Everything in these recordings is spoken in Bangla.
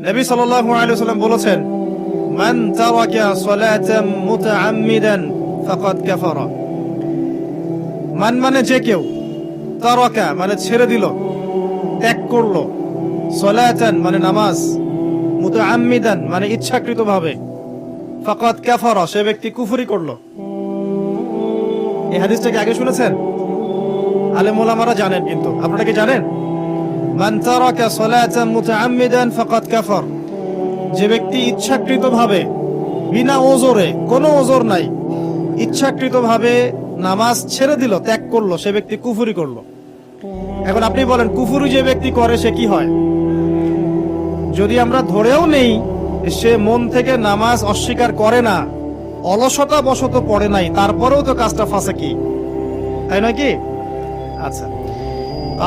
নবী সাল্লাল্লাহু আলাইহি ওয়াসাল্লাম বলেছেন, মান তারাকা সালাতাম মুতাআম্মিদান ফাকাদ কাফারা। মান মানে যে কেউ, তারাকা মানে ছেড়ে দিল, ত্যাগ করলো, সালাতান মানে নামাজ, মুতাআম্মিদান মানে ইচ্ছাকৃতভাবে, ফাকাদ কাফারা সে ব্যক্তি কুফরি করলো। এই হাদিসটা কি আগে শুনেছেন? আলেম ওলামারা জানেন, কিন্তু আপনারা কি জানেন? মান তারাকা সালাতান মুতাআম্মিদান ফাকাদ কাফার, যে ব্যক্তি ইচ্ছাকৃতভাবে বিনা ওজরে, কোনো ওজর নাই, ইচ্ছাকৃতভাবে নামাজ ছেড়ে দিল, ত্যাগ করলো, সে ব্যক্তি কুফরি করলো। এখন আপনি বলেন, কুফরি যে ব্যক্তি করে সে কি হয়? যদি আমরা ধরেও নেই সে মন থেকে নামাজ অস্বীকার করে না, অলসতা বশত পড়ে নাই, তারপরেও তো কাজটা ফাঁসেকি, তাই নয় কি? আচ্ছা,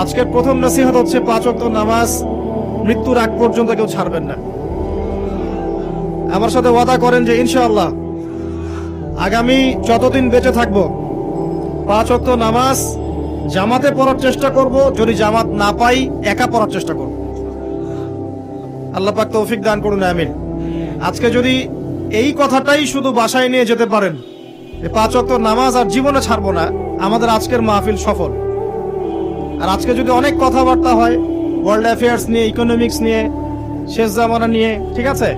আজকের প্রথম নসিহত হচ্ছে 5 ওয়াক্ত নামাজ মৃত্যুর আগ পর্যন্ত কেউ ছাড়বেন না। আমার সাথে ওয়াদা করেন যে ইনশাআল্লাহ আগামী যতদিন বেঁচে থাকবো 5 ওয়াক্ত নামাজ জামাতে পড়ার চেষ্টা করব, যদি জামাত না পাই একা পড়ার চেষ্টা করব। আল্লাহ পাক তৌফিক দান করুন, আমিন। আজকে যদি এই কথাটাই শুধু বাসায় নিয়ে যেতে পারেন, 5 ওয়াক্ত নামাজ আর জীবনে ছাড়বো না, আমাদের আজকের মাহফিল সফল। আর আজকে যদি অনেক কথাবার্তা হয় ওয়ার্ল্ড অ্যাফেয়ার্স নিয়ে, ইকোনমিক্স নিয়ে, শেষ জামানা নিয়ে, ঠিক আছে,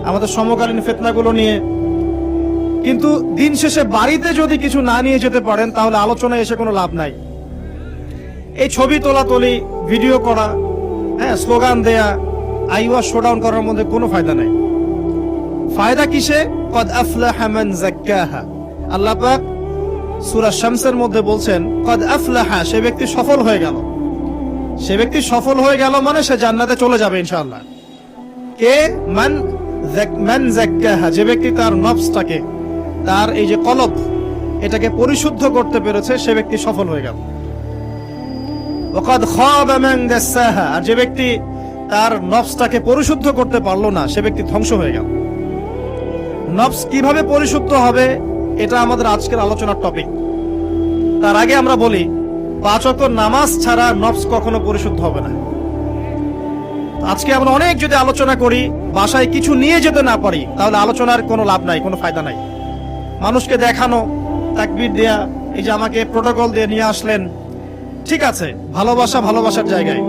আমাদের সমকালীন ফিতনাগুলো নিয়ে, কিন্তু দিন শেষে বাড়িতে যদি কিছু না নিয়ে যেতে পারেন তাহলে আলোচনায় এসে কোনো লাভ নাই। এই ছবি তোলাতুলি, ভিডিও করা, হ্যাঁ, স্লোগান দেয়া, আইওয়া শোডাউন করার মধ্যে কোনো ফায়দা নাই। ফায়দা কিসে? কদ আফলাহা মান যাক্কাহা। আল্লাহ পাক সূরা শামসের মধ্যে বলছেন, কদ আফলাহা, সে ব্যক্তি সফল হয়ে গেল। সে ব্যক্তি সফল হয়ে গেল মানে সে জান্নাতে চলে যাবে ইনশাআল্লাহ। কে? মান যাক্কাহা, যে ব্যক্তি তার নফসটাকে, তার এই যে কলব, এটাকে পরিশুদ্ধ করতে পেরেছে, সে ব্যক্তি সফল হয়ে গেল। ওয়াকাদ খাবা মান দাসাহা, আর যে ব্যক্তি তার নফসটাকে পরিশুদ্ধ করতে পারলো না, সে ব্যক্তি ধ্বংস হয়ে গেল। নফস কিভাবে পরিশুদ্ধ হবে এটা আমাদের আজকের আলোচনার টপিক। তার আগে আমরা বলি, 5 ওয়াক্ত নামাজ ছাড়া নফস কখনো পরিশুদ্ধ হবে না। আজকে আমরা অনেক যদি আলোচনা করি, বাসায় কিছু নিয়ে যেতে না পারি, তাহলে আলোচনার কোনো লাভ নাই, কোনো ফায়দা নাই। মানুষকে দেখানো, তাকবীর দেয়া, এই যে আমাকে প্রোটোকল দিয়ে নিয়ে আসলেন, ঠিক আছে, ভালোবাসা ভালোবাসার জায়গায়,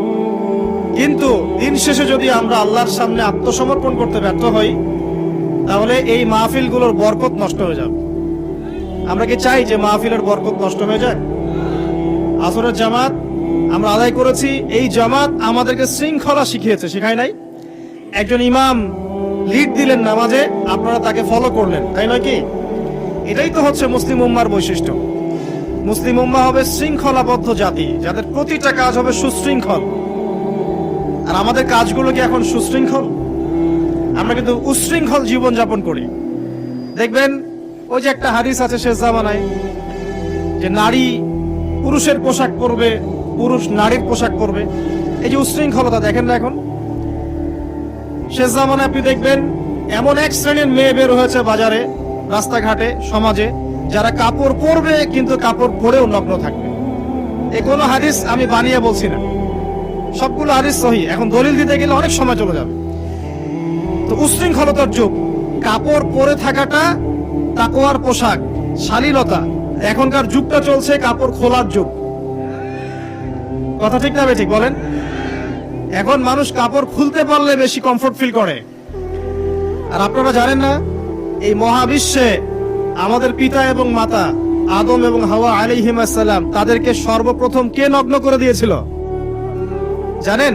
কিন্তু দিন শেষে যদি আমরা আল্লাহর সামনে আত্মসমর্পণ করতে ব্যর্থ হই, তাহলে এই মাহফিলগুলোর বরকত নষ্ট হয়ে যাবে। আমরা কি চাই যে মাহফিলের বরকত নষ্ট হয়ে যায়? আসরের জামাত আমরা আদায় করেছি, এই জামাত আমাদেরকে শৃঙ্খলা শিখিয়েছে, শিখায় নাই? একজন ইমাম লিড দিলেন নামাজে, আপনারা তাকে ফলো করলেন, তাই নয় কি? এটাই তো হচ্ছে মুসলিম উম্মার বৈশিষ্ট্য। মুসলিম উম্মা হবে শৃঙ্খলাবদ্ধ জাতি, যাদের প্রতিটা কাজ হবে সুশৃঙ্খল। আর আমাদের কাজগুলো কি এখন সুশৃঙ্খল? আমরা কিন্তু উশৃঙ্খল জীবন যাপন করি। দেখবেন ওই যে একটা হাদিস আছে শেষ জামানায়, যে নারী পুরুষের পোশাক পরবে, পুরুষ নারীর পোশাক পরবে। এই যে উশৃঙ্খলতা, দেখেন না এখন শেষ জামানায় আপনি দেখবেন এমন এক শ্রেণীর মেয়ে বের হয়েছে বাজারে, রাস্তাঘাটে, সমাজে, যারা কাপড় পরবে কিন্তু কাপড় পরেও নগ্ন থাকবে। এই কোনো হাদিস আমি বানিয়ে বলছি না, সবগুলো হাদিস সহিহ। এখন দলিল দিতে গেলে অনেক সময় চলে যাবে। তো উশৃঙ্খলতার যুগ, কাপড় পরে থাকাটা তাকওয়ার পোশাক, শালীনতা। এখনকার যুগটা চলছে কাপড় খোলার যুগ। কথা ঠিক না ঠিক বলেন? এখন মানুষ কাপড় খুলতে পারলে বেশি কমফোর্ট ফিল করে। আর আপনারা জানেন না, এই মহাবিশ্বে আমাদের পিতা এবং মাতা আদম এবং হাওয়া আলাইহিস সালাম, তাদেরকে সর্বপ্রথম কে নগ্ন করে দিয়েছিল জানেন?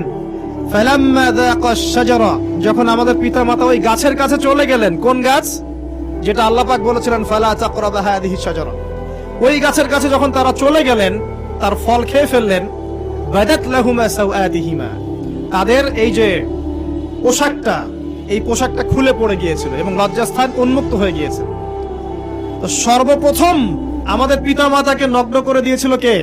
ফালাম্মা যাকাশ শাজারা, যখন আমাদের পিতা মাতা ওই গাছের কাছে চলে গেলেন। কোন গাছ? যেটা আল্লাহ পাক বলেছিলেন ফালা তাকরাবা হাযিহিশ শাজারা। ওই গাছের কাছে যখন তারা চলে গেলেন, তার ফল খেয়ে ফেললেন। বাদাত লাহুমা সাওআতিহিমা, তাদের এই যে পোশাকটা, এই পোশাকটা খুলে পড়ে গিয়েছিল এবং লজ্জাস্থান উন্মুক্ত হয়ে গিয়েছে। তো সর্বপ্রথম আমাদের পিতা মাতাকে নগ্ন করে দিয়েছিল কে?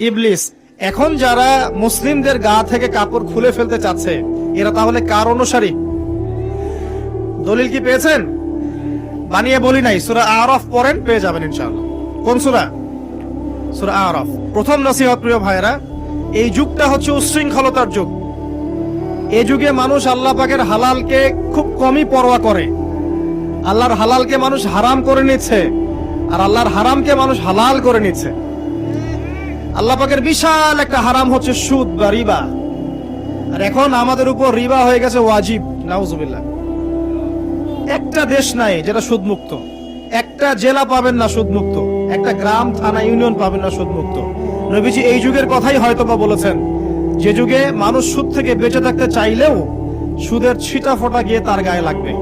ইবলিস। এখন যারা মুসলিমদের গা থেকে কাপড় খুলে ফেলতে চাচ্ছে, এরা তাহলে কার অনুসারী? দলিল কি পেয়েছেন? বানিয়ে বলি নাই, সূরা আরাফ পড়েন, পেয়ে যাবেন ইনশাআল্লাহ। কোন সূরা? সূরা আরাফ। প্রথম নসিহত প্রিয় ভাইরা, এই যুগটা হচ্ছে উশৃঙ্খলতার যুগ। এই যুগে মানুষ আল্লাহ পাকের হালালকে খুব কমই পরোয়া করে। আল্লাহর হালালকে মানুষ হারাম করে নিচ্ছে, আর আল্লাহর হারামকে মানুষ হালাল করে নিচ্ছে। আল্লাহ পাকের বিশাল একটা হারাম হচ্ছে সুদ বা রিবা, আর এখন আমাদের উপর রিবা হয়ে গেছে ওয়াজিব। নাউজুবিল্লাহ। একটা দেশ নাই যেটা সুদ মুক্ত, একটা জেলা পাবেন না সুদ মুক্ত, একটা গ্রাম থানা ইউনিয়ন পাবেন না সুদ মুক্ত। নবীজি এই যুগের কথাই হয়তোবা বলেছেন, যে যুগে মানুষ সুদ থেকে বেঁচে থাকতে চাইলেও সুদের ছিটা ফোঁটা গিয়ে তার গায়ে লাগবে।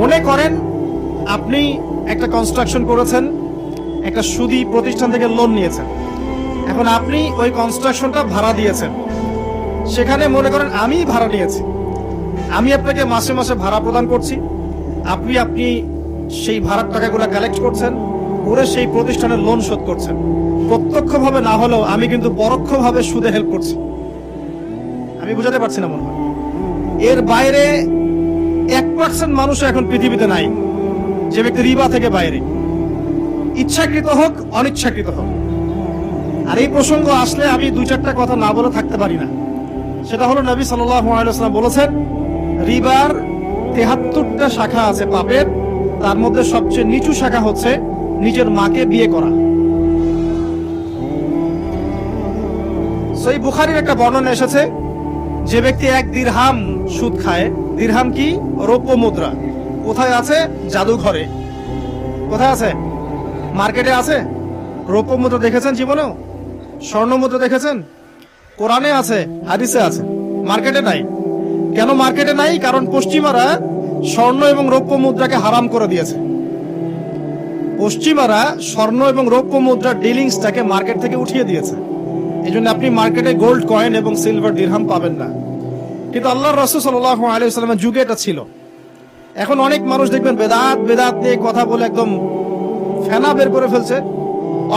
মনে করেন আপনি একটা কনস্ট্রাকশন করেছেন, একটা সুদী প্রতিষ্ঠান থেকে লোন নিয়েছেন, এখন আপনি ওই কনস্ট্রাকশনটা ভাড়া দিয়েছেন। সেখানে মনে করেন আমি ভাড়া নিয়েছি, আমি আপনাকে মাসে মাসে ভাড়া প্রদান করছি, আপনি সেই ভাড়ার টাকাগুলো কালেক্ট করছেন, করে সেই প্রতিষ্ঠানের লোন শোধ করছেন। প্রত্যক্ষভাবে না হলেও আমি কিন্তু পরোক্ষভাবে সুদে হেল্প করছি। আমি বুঝাতে পারছি না মনে হয়। এর বাইরে 1% মানুষ এখন পৃথিবীতে নাই যে ব্যক্তি রিবা থেকে বাইরে, ইচ্ছাকৃত হোক অনিচ্ছাকৃত হোক। আর এই প্রসঙ্গ আসলে আমি 2-4টা কথা না বলে থাকতে পারি না। সেটা হলো নবী সাল্লাল্লাহু আলাইহি ওয়াসাল্লাম বলেছেন, রিবার 73টা শাখা আছে পাপের, তার মধ্যে সবচেয়ে নিচু শাখা হচ্ছে নিজের মাকে বিয়ে করা। সহিহ বুখারীর একটা বর্ণনা এসেছে, যে ব্যক্তি 1 দিরহাম সুদ খায়, দিরহাম কি? রৌপ্য মুদ্রা। কোথায় আছে? জাদুঘরে। কোথায় আছে? মার্কেটে আছে। রৌপ্য মুদ্রা দেখেছেন জীবনেও? স্বর্ণ মুদ্রা দেখেছেন? কোরআনে আছে, হাদিসে আছে, মার্কেটে নাই। কেন মার্কেটে নাই? কারণ পশ্চিমারা স্বর্ণ এবং রৌপ্য মুদ্রাকে হারাম করে দিয়েছে। পশ্চিমারা স্বর্ণ এবং রৌপ্য মুদ্রার ডিলিংসটাকে মার্কেট থেকে উঠিয়ে দিয়েছে। এই জন্য আপনি মার্কেটে গোল্ড কয়েন এবং সিলভার দিরহাম পাবেন না। কিন্তু আল্লাহর রাসূল সাল্লাল্লাহু আলাইহি ওয়াসাল্লামের যুগে এটা ছিল। এখন অনেক মানুষ দেখবেন বেদাত নিয়ে কথা বলে একদম ফেনা বের করে ফেলছে।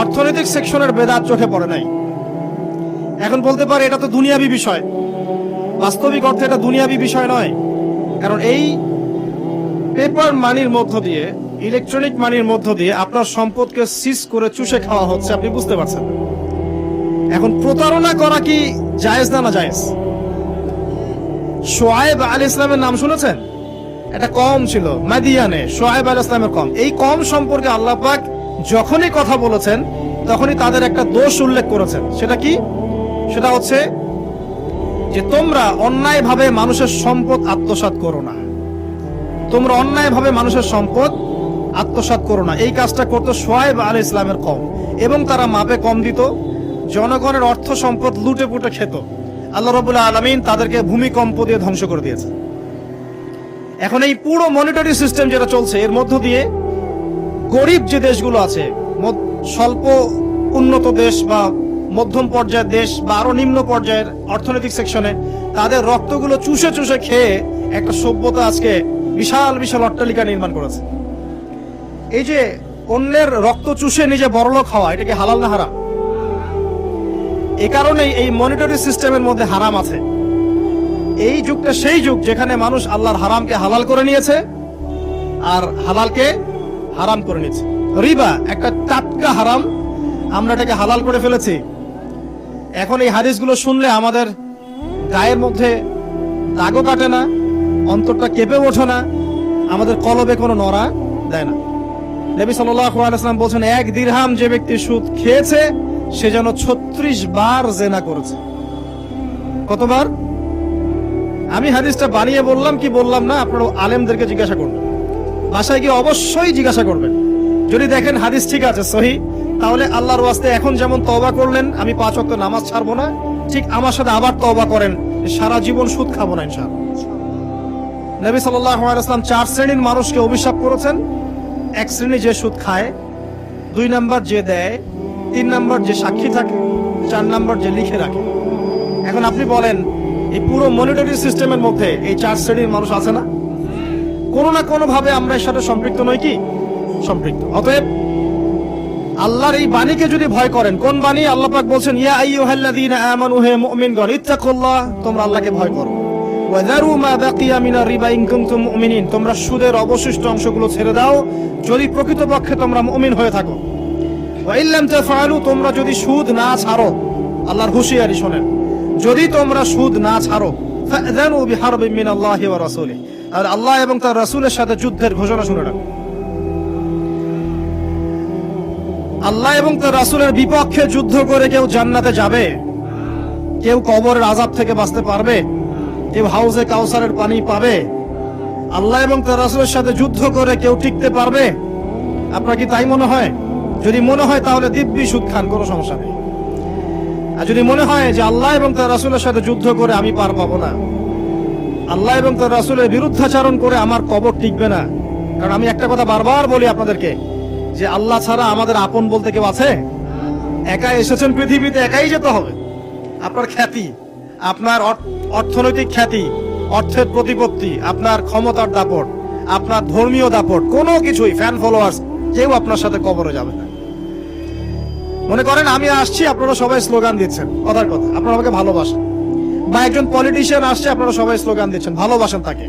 অর্থনৈতিক সেকশনের বেদাত চোখে পড়ে নাই। এখন বলতে পারে এটা তো দুনিয়াবি বিষয়। বাস্তবিক অর্থে এটা দুনিয়াবি বিষয় নয়, কারণ এই পেপার মানির মধ্য দিয়ে, ইলেকট্রনিক মানির মধ্য দিয়ে আপনার সম্পদকে সিজ করে চুষে খাওয়া হচ্ছে। আপনি বুঝতে পারছেন? এখন প্রতারণা করা কি জায়েজ না জায়েজ? শোয়েব আলাইহিস সালামের নাম শুনেছেন? একটা কম ছিল মাদিয়ানে, শোয়েব আলাইহিস সালামের কম। এই কম সম্পর্কে আল্লাহ পাক যখনই কথা বলেছেন তখনই তাদের একটা দোষ উল্লেখ করেছেন। সেটা কি? সেটা হচ্ছে যে তোমরা অন্যায়ভাবে মানুষের সম্পদ আত্মসাৎ করো না। তোমরা অন্যায়ভাবে মানুষের সম্পদ আত্মসাৎ করো না। এই কাজটা করতো শোয়েব আলাইহিস সালামের কম, এবং তারা মাপে কম দিত, জনগণের অর্থ সম্পদ লুটে পুটে খেত। আল্লাহ রাব্বুল আলামিন তাদেরকে ভূমিকম্প দিয়ে ধ্বংস করে দিয়েছে। এখন এই পুরো মনিটরি সিস্টেম যেটা চলছে, এর মধ্য দিয়ে গরিব যে দেশগুলো আছে, স্বল্প উন্নত দেশ বা মধ্যম পর্যায়ের দেশ বা আরো নিম্ন পর্যায়ের অর্থনৈতিক সেকশনে, তাদের রক্তগুলো চুষে চুষে খেয়ে একটা সভ্যতা আজকে বিশাল বিশাল অট্টালিকা নির্মাণ করেছে। এই যে অন্যের রক্ত চুষে নিজে বড়লোক হওয়া, এটা কি হালাল না হারাম? এই কারণেই এই মনিটরি সিস্টেমের মধ্যে হারাম আছে। এই যুগটা সেই যুগ যেখানে মানুষ আল্লাহর হারামকে হালাল করে নিয়েছে আর হালালকে হারাম করে নিয়েছে। রিবা একটা টাটকা হারাম, আমরা এটাকে হালাল করে ফেলেছি। এখন এই হাদিসগুলো শুনলে আমাদের গায়ের মধ্যে দাগও কাটে না, অন্তরটা কেঁপে ওঠে না, আমাদের কলবে কোনো নড়া দেয় না। নবী সাল্লাল্লাহু আলাইহি ওয়াসাল্লাম বলেছেন, 1 দিরহাম যে ব্যক্তি সুদ খেয়েছে সে যেন 36 বার জিনা করেছে। কতবার? আমি হাদিসটা বানিয়ে বললাম কি বললাম না, আপনারা আলেমদেরকে জিজ্ঞাসা করবেন, বাসায় গিয়ে অবশ্যই জিজ্ঞাসা করবেন। যদি দেখেন হাদিস ঠিক আছে, সহি, তাহলে আল্লাহর ওয়াস্তে এখন যেমন তওবা করলেন আমি 5 ওয়াক্ত নামাজ ছাড়বো না, ঠিক আমার সাথে আবার তওবা করেন, সারা জীবন সুদ খাবো না ইনশাআল্লাহ। নবী সাল্লাল্লাহু আলাইহি ওয়াসাল্লাম 4 শ্রেণীর মানুষকে অভিশাপ করেছেন। 1 শ্রেণী যে সুদ খায়, 2 নাম্বার যে দেয়, 3 নাম্বার যে সাক্ষী থাকে, 4 নাম্বার যে লিখে রাখে। এখন আপনি বলেন, এই পুরো মনিটরি সিস্টেমের মধ্যে এই 4 শ্রেণীর মানুষ আছে না? কোনো না কোনো ভাবে আমরা এর সাথে সম্পৃক্ত নই কি? সম্পৃক্ত। অতএব আল্লাহর এই বাণীকে যদি ভয় করেন, কোন বাণী? আল্লাহ পাক বলছেন, ইয়া আইয়ুহাল্লাযীনা আমানু, হে মুমিনগণ, ইত্তাকুল্লাহ, তোমরা আল্লাহকে ভয় করো, ওয়া যারু মা বাকিয়া মিনার রিবা ইন কুনতুম মুমিনিন, তোমরা সুদের অবশিষ্ট অংশগুলো ছেড়ে দাও যদি প্রকৃতপক্ষে তোমরা মুমিন হয়ে থাকো। ওয়া ইল্লাম তাফআলু, তোমরা যদি সুদ না ছাড়ো, আল্লাহর হুঁশিয়ারি শোনেন, যদি তোমরা সুদ না ছাড়ো ফাযানু বিহারবিন মিনাল্লাহি ওয়া রাসূলিহি, আর আল্লাহ এবং তার রাসূলের সাথে যুদ্ধের ঘোষণা শুনে রাখো। আল্লাহ এবং তার রাসূলের বিপক্ষে যুদ্ধ করে কেউ জান্নাতে যাবে? কেউ কবরের আযাব থেকে বাঁচতে পারবে? কেউ হাউজে কাউসারের পানি পাবে? আল্লাহ এবং তার রাসূলের সাথে যুদ্ধ করে কেউ টিকতে পারবে? আপনার কি তাই মনে হয়? যদি মনে হয় তাহলে দিব্যি সুদ খান, কোনো সমস্যা নেই। আর যদি মনে হয় যে আল্লাহ এবং তার রাসূলের সাথে যুদ্ধ করে আমি পার পাবো না, আল্লাহ এবং তার রাসূলের বিরুদ্ধাচরণ করে আমার কবর টিকবে না, কারণ আমি একটা কথা বারবার বলি আপনাদেরকে যে আল্লাহ ছাড়া আমাদের আপন বলতে কেউ আছে? একাই এসেছেন পৃথিবীতে, একাই যেতে হবে। আপনার খ্যাতি, আপনার অর্থনৈতিক খ্যাতি, অর্থের প্রতিপত্তি, আপনার ক্ষমতার দাপট, আপনার ধর্মীয় দাপট, কোনো কিছুই ফ্যান ফলোয়ার্স কেউ আপনার সাথে কবরে যাবে না। মনে করেন আমি আসছি, আপনারা সবাই স্লোগান দিচ্ছেন, কথার কথা আপনারা আমাকে ভালোবাসেন, বা একজন পলিটিশিয়ান আসছে, আপনারা সবাই স্লোগান দিচ্ছেন, ভালোবাসেন তাকে।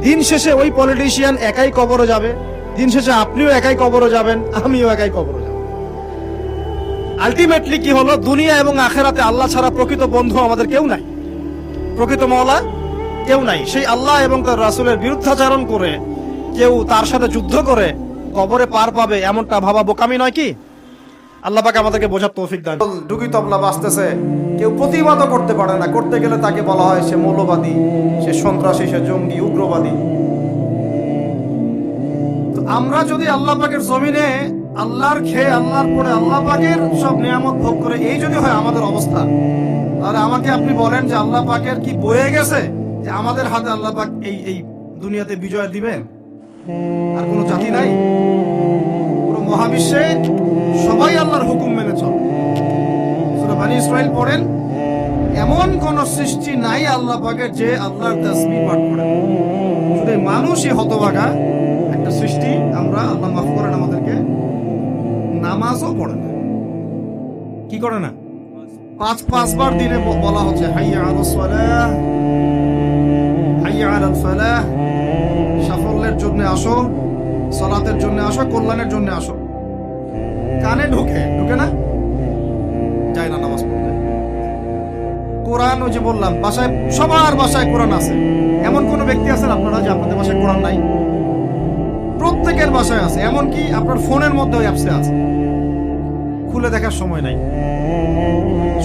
দিন শেষে ওই পলিটিশিয়ান একাই কবরে যাবে, দিন শেষে আপনিও একাই কবরে যাবেন, আমিও একাই কবরে যাব। আলটিমেটলি কি হলো, দুনিয়া এবং আখেরাতে আল্লাহ ছাড়া প্রকৃত বন্ধু আমাদের কেউ নাই, প্রকৃত মওলা কেউ নাই। সেই আল্লাহ এবং তার রাসূলের বিরুদ্ধাচরণ করে কেউ তার সাথে যুদ্ধ করে কবরে পার পাবে, এমনটা ভাবা বোকামি নয় কি? আল্লাহ পাক আমাদেরকে বোঝার তৌফিক দান। ডুগি তবলা বাজতেছে, কেউ প্রতিবাদও করতে পারে না, করতে গেলে তাকে বলা হয় সে মৌলবাদী, সে সন্ত্রাসী, সে জঙ্গি, উগ্রবাদী। তো আমরা যদি আল্লাহ পাকের জমিনে আল্লাহর খেয়ে আল্লাহর পরে আল্লাহ পাকের সব নিয়ামত ভোগ করে এই যদি হয় আমাদের অবস্থা, তাহলে আমাকে আপনি বলেন যে আল্লাহ পাকের কি বয়ে গেছে যে আমাদের হাতে আল্লাহ পাক এই দুনিয়াতে বিজয় দিবেন? আর কোনো জাতি নাই, পুরো মহাবিশ্বে সবাই আল্লাহর হুকুম মেনে চলে। সূরা বনী ইসরাঈল পড়েন, এমন কোন সৃষ্টি নাই আল্লাহ পাকের যে আল্লাহর তাসবিহ পাঠ করে। শুধু মানুষই হতভাগা একটা সৃষ্টি, আমরা আল্লাহ মাফ করেন আমাদেরকে, নামাজও পড়ে না। কি করে না? পাঁচবার দিনে বলা হচ্ছে হাইয়া আলাস সালাহ, হাইয়া আলাল ফালাহ, সাফল্যের জন্য আসো, সালাতের জন্য আসো, কল্যাণের জন্য আসো। কানে ঢুকে না, যায় না নামাজ পড়তে। কোরআন, ওই যে বললাম, বাসায় সবার বাসায় কোরআন আছে। এমন কোন ব্যক্তি আছেন আপনারা যে আপনাদের বাসায় কোরআন নাই? প্রত্যেকের বাসায় আছে, এমনকি আপনার ফোনের মধ্যে ওই অ্যাপসে আছে, খুলে দেখার সময় নাই।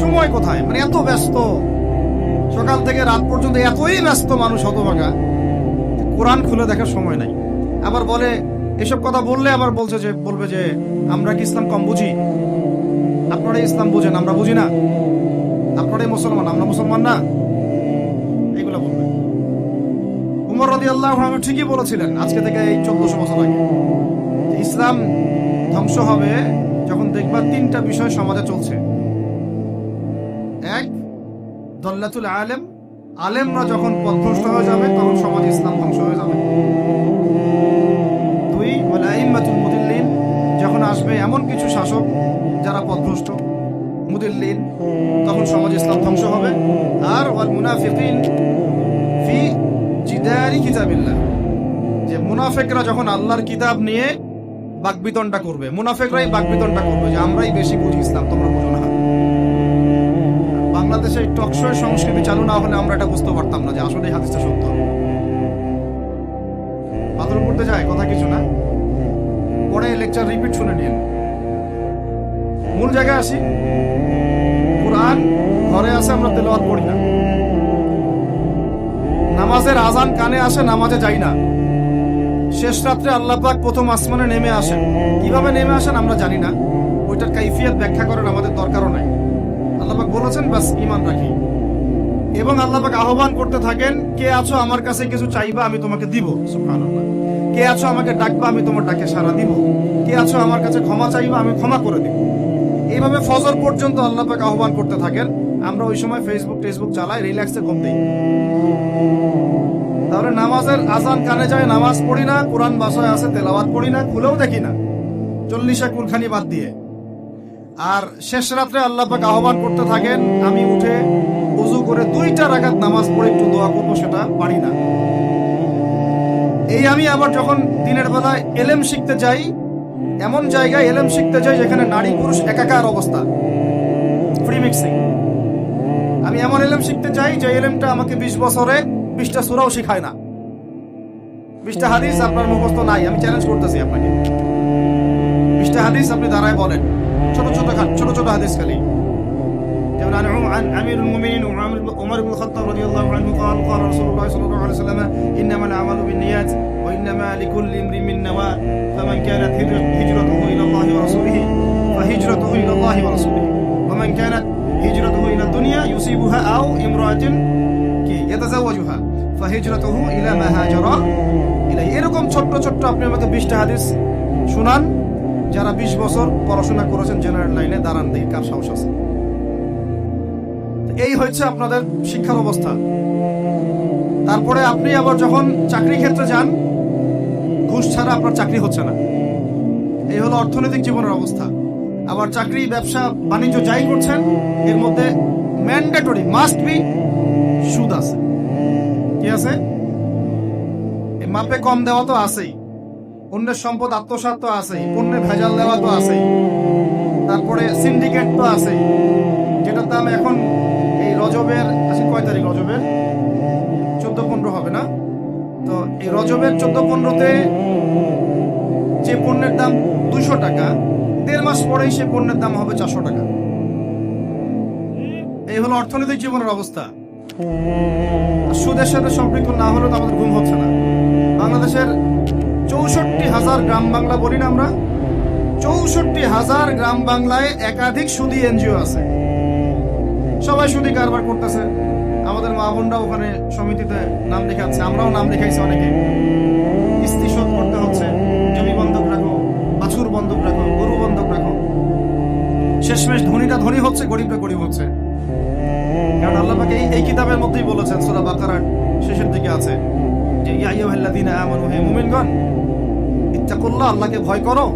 সময় কোথায়? মানে এত ব্যস্ত, সকাল থেকে রাত পর্যন্ত এতই ব্যস্ত মানুষ হতভাগা, কোরআন খুলে দেখার সময় নাই। আবার বলে, এসব কথা বললে আবার বলবে যে আমরা কি ইসলাম কম বুঝি? আপনারাই ইসলাম বুঝেন, আমরা বুঝি না। আপনারাই মুসলমান, আমরা মুসলমান না, এগুলো বলবে। উমর রাদিয়াল্লাহু আনহু ঠিকই বলেছিলেন আজকে থেকে এই 1400 বছর আগে, ইসলাম ধ্বংস হবে যখন দেখবা তিনটা বিষয় সমাজে চলছে। এক, দল্লাতুল আলেম, আলেমরা যখন পথভ্রষ্ট হয়ে যাবে তখন সমাজ ইসলাম ধ্বংস হয়ে যাবে। দুই, ওয়াল আইম্মাতুল মুদিল্লিন, যখন আসবে এমন কিছু শাসক যারা পথভ্রষ্ট, মুদিল্লিন, তখন সমাজ ইসলাম ধ্বংস হবে। আর ওয়াল মুনাফিকিন ফি জিদারি কিতাবিল্লাহ, যে মুনাফিকরা যখন আল্লাহর কিতাব নিয়ে বাকবিতণ্ডা করবে, মুনাফিকরাই বাকবিতণ্ডা করবে যে আমরাই বেশি বুঝি ইসলাম, তোমরা বুঝো না। বাংলাদেশে টকশোর সংস্কৃতি চালু না হলে আমরা এটা বুঝতে পারতাম না যে আসলে এই হাদিসটা সত্য। বাথরুম করতে যায়, কথা কিছু না, পরে লেকচার রিপিট শুনে নিন। মূল জায়গায় আসি, কোরআন ঘরে আছে, আমরা তেলাওয়াত করি না। নামাজের আজান কানে আসে, নামাজে যাই না। শেষ রাত্রে আল্লাহ পাক প্রথম আসমানে নেমে আসেন, কিভাবে নেমে আসেন আমরা জানি না, ওইটার কাইফিয়ত ব্যাখ্যা করার আমাদের দরকারও নাই। আল্লাহ পাক বলেছেন বাস ঈমান রাখি। এবং আল্লাহ পাক আহ্বান করতে থাকেন, কে আছো আমার কাছে কিছু চাইবা আমি তোমাকে দিব, সুবহানাল্লাহ। কে আছো আমাকে ডাকবা আমি তোমার ডাকে সাড়া দিব, কে আছো আমার কাছে ক্ষমা চাইবা আমি ক্ষমা করে দিব। এইভাবে ফজর পর্যন্ত আল্লাহ পাক আহ্বান করতে থাকেন। আমরা ওই সময় ফেসবুক চালাই, রিল্যাক্সে ঘুম দিই। তাহলে নামাজের আজান কানে যায়, নামাজ পড়ি না, কোরআন বাসায় আছে, তেলাওয়াত পড়ি না, খুলেও দেখি না, 40 কুলখানি বাদ দিয়ে। আর শেষ রাত্রে আল্লাহ পাক আহ্বান করতে থাকেন, আমি উঠে ওযু করে 2টা রাকাত নামাজ পড়ে একটু দোয়া করবো, সেটা পারি না। এই আমি আবার যখন দিনের বেলায় এলেম শিখতে যাই, এমন জায়গায় এলেম শিখতে যাই যেখানে নারী পুরুষ একাকার অবস্থা, ফ্রি মিক্সিং। আমি এমন ইলম শিখতে চাই যে ইলমটা আমাকে 20 বছরে 20টা সূরাও শেখায় না, 20টা হাদিস আপনার মুখস্থ নাই। আমি চ্যালেঞ্জ করতেছি আপনাকে, 20টা হাদিস আপনি দাঁড়ায় বলেন, ছোট ছোট হাদিস খালি। যেমন عن أمير المؤمنين عمر بن الخطاب رضي الله عنه قال قال رسول الله صلى الله عليه وسلم إنما الأعمال بالنيات وإنما لكل امرئ ما نوى فمن كانت هجرته إلى الله ورسوله فهجرته إلى الله ورسوله ومن كانت هجرته إلى الدنيا يصيبها أو امرأة يتزوجها فهجرته إلى ما هاجر إليه। এরকম ছোট আপনি আমাকে 20টা হাদিস শুনান, যারা 20 বছর পড়াশোনা করেছেন জেনারেল লাইনে, দাঁড়ান দেখি কার সাহস আছে। এই হচ্ছে আপনাদের শিক্ষার অবস্থা। তারপরে আপনি আবার যখন চাকরি ক্ষেত্রে যান, ঘুষ ছাড়া আপনার চাকরি হচ্ছে না। এই হলো অর্থনৈতিক জীবনের অবস্থা। আবার চাকরি, ব্যবসা, বাণিজ্য যাই করছেন, এর মধ্যে ম্যান্ডেটরি মাস্ট বি সুদ আছে। কি আছে? এই মাপে কম দেওয়া তো আছেই, অন্যের সম্পদ আত্মসাৎ তো আছেই, পণ্যে ভেজাল দেওয়া তো আছেই, তারপরে সিন্ডিকেট তো আছেই, যেটার দাম এখন এই রজবের, আজকে কয় তারিখ? রজবের 14-15 হবে না? তো এই রজবের 14-15-তে যে পণ্যের দাম 200 টাকা, 1.5 মাস পরেই সে পণ্যের দাম হবে 400 টাকা। এই হলো অর্থনৈতিক জীবনের অবস্থা। সুদের সাথে সম্পৃক্ত না হলে তো আমাদের ঘুম হচ্ছে না। বাংলাদেশের 64,000 গ্রাম বাংলা বলি না আমরা, 64,000 গ্রাম বাংলায় একাধিক সুদী এনজিও আছে, সবাই সুদী কারবার করতেছে। আমাদের মা বোনরা ওখানে সমিতিতে নাম লেখাচ্ছে, আমরাও নাম লেখাইছি অনেকে। কিস্তি শোধ করতে হচ্ছে, জমি বন্ধক রাখো, বাছুর বন্ধক রাখো, গরু বন্ধক রাখো। শেষমেশ ধনীরা ধনী হচ্ছে, গরিবরা গরিব হচ্ছে। কারণ আল্লাহ পাক এই কিতাবের মধ্যেই বলেছেন, সূরা বাকারার শেষের দিকে আছে যে ইয়া আইয়ুহাল্লাযীনা আমানু, হে মুমিনগণ, ইত্তাকুল্লাহ, আল্লাহকে ভয় করো,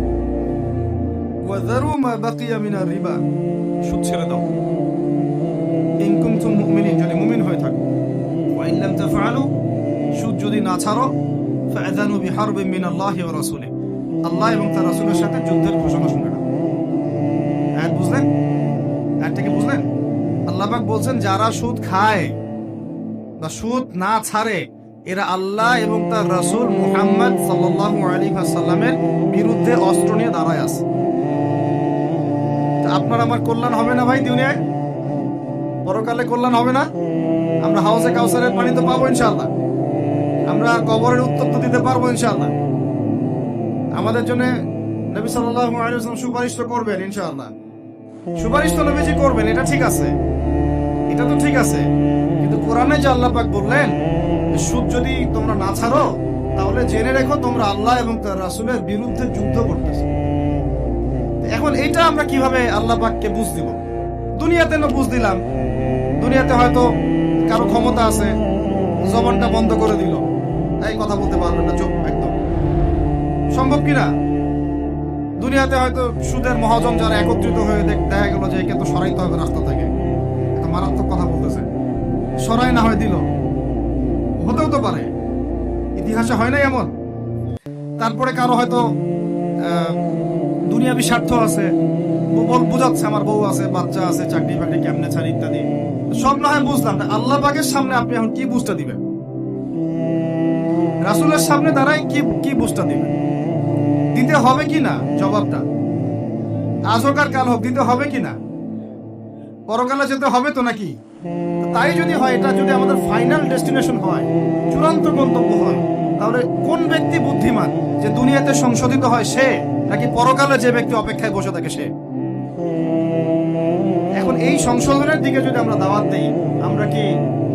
ওয়া যারু মা বাকিয়া মিনার রিবা, সুদ ছেড়ে দাও, ইন কুনতুম মুমিনিন, যদি মুমিন হয়ে থাকো, ওয়া ইন লাম তাফআলু, সুদ যদি না ছাড়ো, ফাআযানু বিহারবিন মিনাল্লাহি ওয়া রাসূলিহি, আল্লাহ এবং তার রাসূলের সাথে যুদ্ধের ঘোষণা শুনে নাও। আয়াত বুঝলেন? আয়াতটাকে বুঝলেন? আল্লাহ পাক বলছেন যারা সুদ খায় বা সুদ না ছাড়ে, এরা আল্লাহ এবং তার রাসূল মুহাম্মদ সাল্লাল্লাহু আলাইহি ওয়াসাল্লামের বিরুদ্ধে অস্ত্র নিয়ে দাঁড়ায় আছে। তা আপনার আমার কল্যাণ হবে না ভাই? দুনিয়ায় পরকালে কল্যাণ হবে না? আমরা হাউজে কাউসারের পানি তো পাবো ইনশাআল্লাহ, আমরা কবরের উত্তর তো দিতে পারবো ইনশাআল্লাহ। আমাদের জন্য নবী সাল্লাল্লাহু আলাইহি ওয়াসাল্লাম সুপারিশ তো করবেন ইনশাআল্লাহ, সুপারিশ তো নবীজি করবেন, এটা ঠিক আছে, এটা তো ঠিক আছে। কিন্তু কোরআনে যে আল্লাহ পাক বললেন সুদ যদি তোমরা না ছাড়ো, তাহলে জেনে রেখো তোমরা আল্লাহ এবং তার রাসূলের বিরুদ্ধে যুদ্ধ করতেছো। এখন এটা আমরা কিভাবে আল্লাহ পাককে বুঝ দিব? দুনিয়াতে না বুঝ দিলাম, দুনিয়াতে হয়তো কারো ক্ষমতা আছে, জবানটা বন্ধ করে দিল, এই কথা বলতে পারবেন না, চুপ একদম, সম্ভব কিনা? দুনিয়াতে হয়তো সুদের মহাজন যারা একত্রিত হয়ে দেখা গেল যে একে তো সরাইতে হবে রাস্তা থেকে, একটা মারাত্মক কথা বলতেছে, সরাই না হয় দিল, হতেও তো পারে, ইতিহাসে হয় নাই এমন। তারপরে কারো হয়তো দুনিয়াবি স্বার্থ আছে, বুঝাচ্ছে আমার বউ আছে, বাচ্চা আছে, চাকরি বাকরি কেমনে ছাড়ি ইত্যাদি, সব না হয় বুঝলাম না। আল্লাহ পাকের সামনে আপনি এখন কি বুঝতে দিবেন? রাসূলের সামনে দাঁড়াই কি বুঝতে দিবেন? দিতে হবে কি না জবাবটা? আজ হোক আর কাল হোক দিতে হবে কি না? পরকালে যেতে হবে তো নাকি? তাই যদি হয়, এটা যদি আমাদের ফাইনাল ডেস্টিনেশন হয়, চূড়ান্ত গন্তব্য হয়, তাহলে কোন ব্যক্তি বুদ্ধিমান, যে দুনিয়াতে সংশোধিত হয় সে, নাকি পরকালে যে ব্যক্তি অপেক্ষায় বসে থাকে সে? এখন এই সংশোধনের দিকে যদি আমরা দাওয়াত দেই, আমরা কি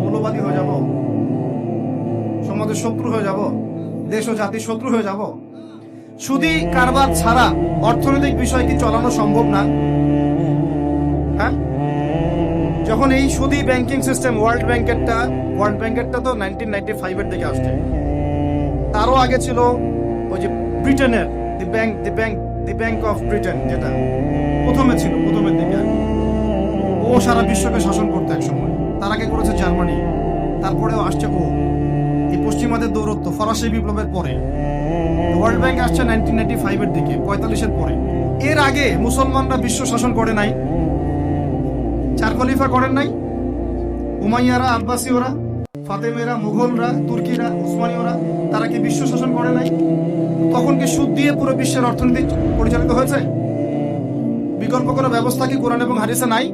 মৌলবাদী হয়ে যাব? সমাজের শত্রু হয়ে যাব? দেশ ও জাতির শত্রু হয়ে যাব? সুদী কারবার ছাড়া অর্থনৈতিক বিষয় কি চালানো সম্ভব না? হ্যাঁ, যখন এই সুদী ব্যাংকিং সিস্টেম, ওয়ার্ল্ড ব্যাংকেরটা তো 1995 এর দিকে আসছে, তারও আগে ছিল ওই যে ব্রিটেনের দি ব্যাংক অফ ব্রিটেন, যেটা প্রথমে ছিল, প্রথমের দিকে আর কি। ও সারা বিশ্বকে শাসন করতে এক সময়, তার আগে করেছে জার্মানি, তারপরেও আসছে ও। এই পশ্চিমাদের দৌরত্ব ফরাসি বিপ্লবের পরে, ওয়ার্ল্ড ব্যাংক আসছে 1995 এর দিকে, 45 এর পরে। এর আগে মুসলমানরা বিশ্ব শাসন করে নাই, চার খলিফা করেন নাই, উমাইয়ারা, আব্বাসীয়রা, ফাতেমেরা, মুঘলরা, তুর্কিরা, উসমানীয়রা তারা কি বিশ্ব শাসন করে নাই? তখন কি সুদ দিয়ে পুরো বিশ্বের অর্থনীতি পরিচালিত হয়েছে? বিকল্প কোনো ব্যবস্থা কি কোরআন এবং হাদিসে নাই?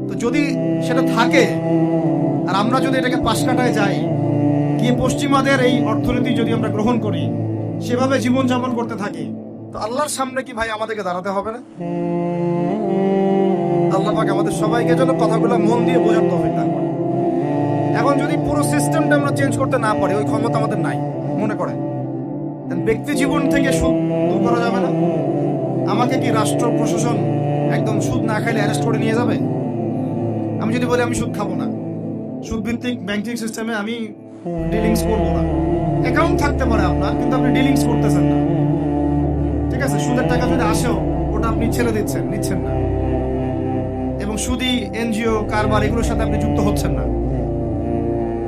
তো যদি সেটা থাকে আর আমরা যদি এটাকে পাশ কাটায় যাই, কি পশ্চিমাদের এই অর্থনীতি যদি আমরা গ্রহণ করি, সেভাবে জীবনযাপন করতে থাকি, তো আল্লাহর সামনে কি ভাই আমাদেরকে দাঁড়াতে হবে না? আল্লাহ পাক আমাদের সবাইকে যেন কথাগুলো মন দিয়ে বোঝার তৌফিক দান করেন। এখন যদি পুরো সিস্টেমটা আমরা চেঞ্জ করতে না পারি, ওই ক্ষমতা আমাদের নাই মনে করেন, ব্যক্তি জীবন থেকে সুদ দূর করা যাবে না? আমাকে কি রাষ্ট্র প্রশাসন একদম সুদ না খাইলে অ্যারেস্ট করে নিয়ে যাবে? আমি যদি বলি আমি সুদ খাবো না, সুদ ভিত্তিক ব্যাংকিং সিস্টেমে আমি ডিলিংস করবো না, অ্যাকাউন্ট থাকতে পারে আপনার, কিন্তু আপনি ডিলিংস করতেছেন না, ঠিক আছে? সুদের টাকা যদি আসেও ওটা আপনি ছেড়ে নিচ্ছেন না, এবং সুদি এনজিও কারবার এগুলোর সাথে আপনি যুক্ত হচ্ছেন না,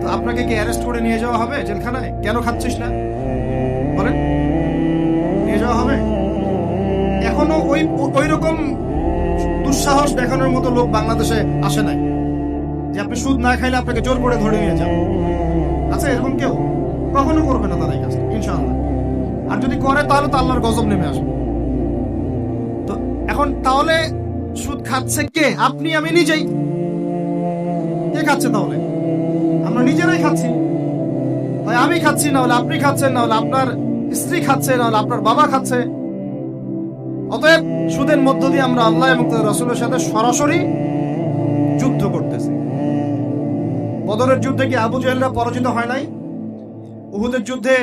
তো আপনাকে কি অ্যারেস্ট করে নিয়ে যাওয়া হবে জেলখানায়? কেন খাচ্ছিস না বলেন, নিয়ে যাওয়া হবে? এখনো ওই রকম দুঃসাহস দেখানোর মতো লোক বাংলাদেশে আসে নাই যে আপনি সুদ না খাইলে আপনাকে জোর করে ধরে নিয়ে যান। আচ্ছা, এরকম কেউ কখনো করবে না তারা এই কাজ, ইনশাআল্লাহ। আর যদি করে তাহলে তো আল্লাহর গজব নেমে আসবে। তো এখন তাহলে সুদ খাচ্ছে কে? আপনি, আমি নিজেই। কে খাচ্ছে তাহলে? আমরা নিজেরাই খাচ্ছি। ভাই আমি খাচ্ছি, না হলে আপনি খাচ্ছেন, না হলে আপনার স্ত্রী খাচ্ছে, না হলে আপনার বাবা খাচ্ছে। অতএব সুদের মধ্য দিয়ে আমরা আল্লাহ এবং তার রাসূলের সাথে সরাসরি যুদ্ধ করতেছি। বদরের যুদ্ধে কি আবু জাহেলরা পরাজিত হয় নাই? উহুদের যুদ্ধে,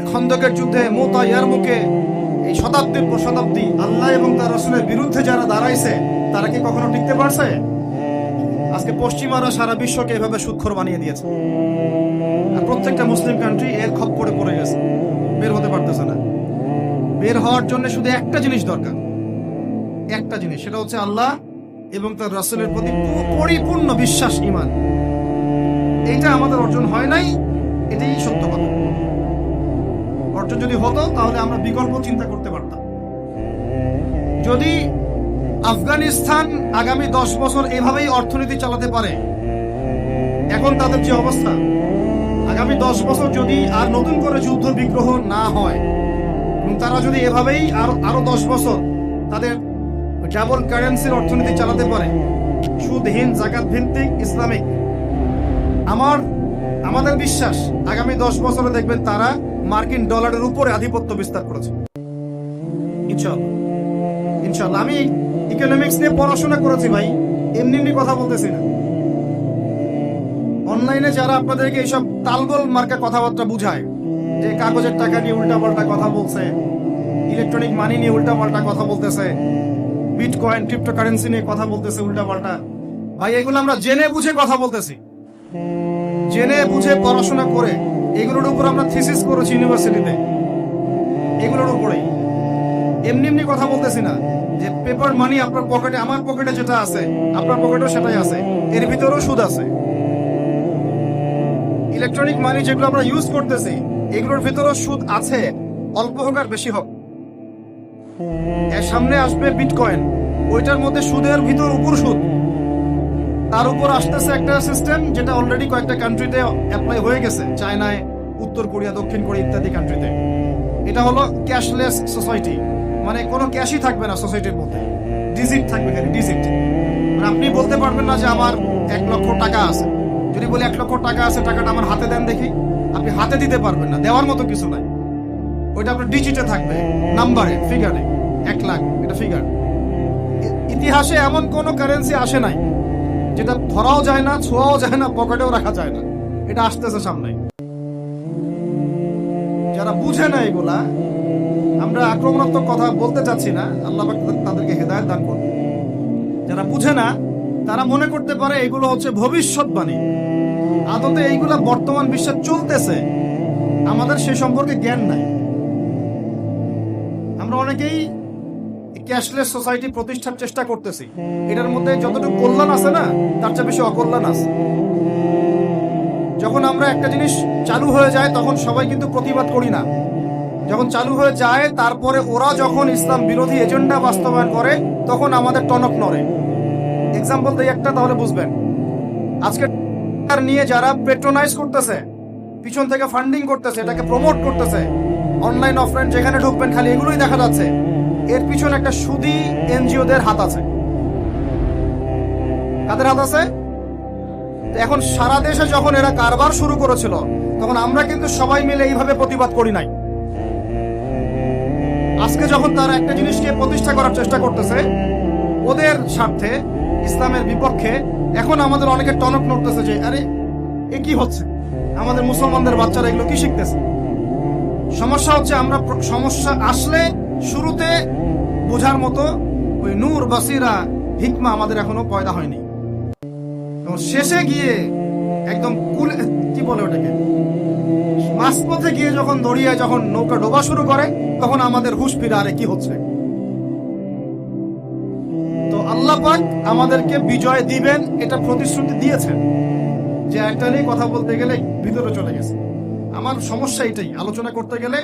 খন্দকের যুদ্ধে, মুতা, ইয়ারমুকে, এই শতাব্দীর পর শতাব্দী আল্লাহ এবং তার রাসূলের বিরুদ্ধে যারা দাঁড়াইছে তারা কি কখনো টিকতে পারছে? আজকে পশ্চিমারা সারা বিশ্বকে এভাবে সুদখোর বানিয়ে দিয়েছে, আর প্রত্যেকটা মুসলিম কান্ট্রি এর খপ্পরে পড়ে গেছে, বের হতে পারতেছে না। বের হওয়ার জন্য শুধু একটা জিনিস দরকার, একটা জিনিস, সেটা হচ্ছে আল্লাহ এবং তার রাসূলের প্রতি পরিপূর্ণ বিশ্বাস, ঈমান। এইটা আমাদের অর্জন হয় নাই, এটাই সত্য কথা। অর্জন যদি হতো তাহলে আমরা বিকল্প চিন্তা করতে পারতাম। যদি আফগানিস্তান আগামী 10 বছর এভাবেই অর্থনীতি চালাতে পারে, এখন তাদের যে অবস্থা, আগামী 10 বছর যদি আর নতুন করে যুদ্ধ বিগ্রহ না হয় এবং তারা যদি এভাবেই আরো 10 বছর তাদের ডাবল কারেন্সির অর্থনীতি চালাতে পারে, সুদহীন, জাকাত ভিত্তিক, ইসলামিক, আমাদের বিশ্বাস আগামী 10 বছরে দেখবেন তারা মার্কিন ডলারের উপরে আধিপত্য বিস্তার করেছে, ইনশাআল্লাহ। আমি ইকোনমিক্স নিয়ে পড়াশোনা করেছি ভাই, এমনি কথা বলতেছি না। অনলাইনে যারা আপনাদেরকে এইসব তালগোল মার্কা কথাবার্তা বুঝায়, যে কাগজের টাকা নিয়ে উল্টাপাল্টা কথা বলছে, ইলেকট্রনিক মানি নিয়ে উল্টাপাল্টা কথা বলতেছে, বিটকয়েন, ক্রিপ্টোকারেন্সি নিয়ে কথা বলতেছে উল্টাপাল্টা, ভাই এগুলো আমরা জেনে বুঝে কথা বলতেছি, জেনে বুঝে পড়াশোনা করে। এগুলোর উপর আমরা থিসিস করেছি ইউনিভার্সিটিতে, এগুলোর উপরেই। এমনি কথা বলতেছি না যে পেপার মানি আপনার পকেটে, আমার পকেটে যেটা আছে আপনার পকেটেও সেটাই আছে, এর ভিতরেও সুদ আছে। ইলেকট্রনিক মানি যেগুলো আমরা ইউজ করতেছি এগুলোর ভিতরেও সুদ আছে, অল্প হোক আর বেশি হোক। এর সামনে আসবে বিটকয়েন, ওইটার মধ্যে সুদের ভিতর উপর সুদ, তার উপর আসতেছে একটা সিস্টেম যেটা অলরেডি কয়েকটা কান্ট্রিতে অ্যাপ্লাই হয়ে গেছে, চায়নায়, উত্তর কোরিয়া, দক্ষিণ কোরিয়া ইত্যাদি কান্ট্রিতে। এটা হলো ক্যাশলেস সোসাইটি, মানে কোনো ক্যাশই থাকবে না সোসাইটির মধ্যে, ডিজিট থাকবে, খালি ডিজিট। মানে আপনি বলতে পারবেন না যে আমার 1 লক্ষ টাকা আছে, যদি বলি 1 লক্ষ টাকা আছে, টাকাটা আমার হাতে দেন দেখি, আপনি হাতে দিতে পারবেন না, দেওয়ার মতো কিছু নাই। ওইটা আপনার ডিজিটে থাকবে, নাম্বারে, ফিগারে, 1 লাখ, এটা ফিগার। ইতিহাসে এমন কোন কারেন্সি আসে নাই যেটা ধরাও যায় না, ছোঁয়াও যায় না, পকেটেও রাখা যায় না। এটা আসতেছে সামনে। যারা বুঝে না এগুলা, আমরা আক্রমণাত্মক কথা বলতে চাচ্ছি না, আল্লাহ পাক তাদেরকে হেদায়েত দান করুন। যারা বুঝে না তারা মনে করতে পারে এগুলো হচ্ছে ভবিষ্যৎবাণী, আদতে এইগুলা বর্তমান বিশ্বে চলতেছে, আমাদের সে সম্পর্কে জ্ঞান নাই। আমরা অনেকেই ক্যাশলেস সোসাইটি প্রতিষ্ঠার চেষ্টা করতেছি, এটার মধ্যে যতটুকু কল্যাণ আছে না তার চেয়ে বেশি অকল্যাণ আছে। যখন আমরা একটা জিনিস চালু হয়ে যায় তখন সবাই কিন্তু প্রতিবাদ করি না, যখন চালু হয়ে যায় তারপরে ওরা যখন ইসলাম বিরোধী এজেন্ডা বাস্তবায়ন করে তখন আমাদের টনক নড়ে। এক্সাম্পল দেই একটা, তাহলে বুঝবেন। আজকে নিয়ে যারা পেট্রোনাইজ করতেছে, পিছন থেকে ফান্ডিং করতেছে, এটাকে প্রমোট করতেছে, অনলাইন অফলাইন যেখানে ঢুকবেন খালি এগুলোই দেখা যাচ্ছে, এর পিছনে একটা সুদী এনজিওদের হাত আছে। কাদের হাত আছে? এখন সারা দেশে যখন এরা কারবার শুরু করেছিল তখন আমরা কিন্তু সবাই মিলে এইভাবে প্রতিবাদ করি নাই। আজকে যখন তারা একটা জিনিসকে প্রতিষ্ঠা করার চেষ্টা করতেছে ওদের স্বার্থে, ইসলামের বিপক্ষে, এখন আমাদের অনেকে টনক নড়তেছে যে আরে এ কি হচ্ছে, আমাদের মুসলমানদের বাচ্চারা এগুলো কি শিখতেছে। সমস্যা হচ্ছে আমরা সমস্যা আসলে শুরুতে বোঝার মতো ওই নূর, বাসিরা, হিকমা আমাদের এখনো পয়দা হয়নি। শেষে গিয়ে একদম কি বলে ওটাকে, মাঝপথে গিয়ে যখন দড়িয়ে যখন নৌকা ডোবা শুরু করে তখন আমাদের হুঁশ ফিরে আরে কি হচ্ছে। তো আল্লাহ পাক আমাদেরকে বিজয় দিবেন এটা প্রতিশ্রুতি দিয়েছেন। যে একটা নিয়ে কথা বলতে গেলে ভিতরে চলে গেছে, আমার সমস্যা এটাই, আলোচনা করতে গেলে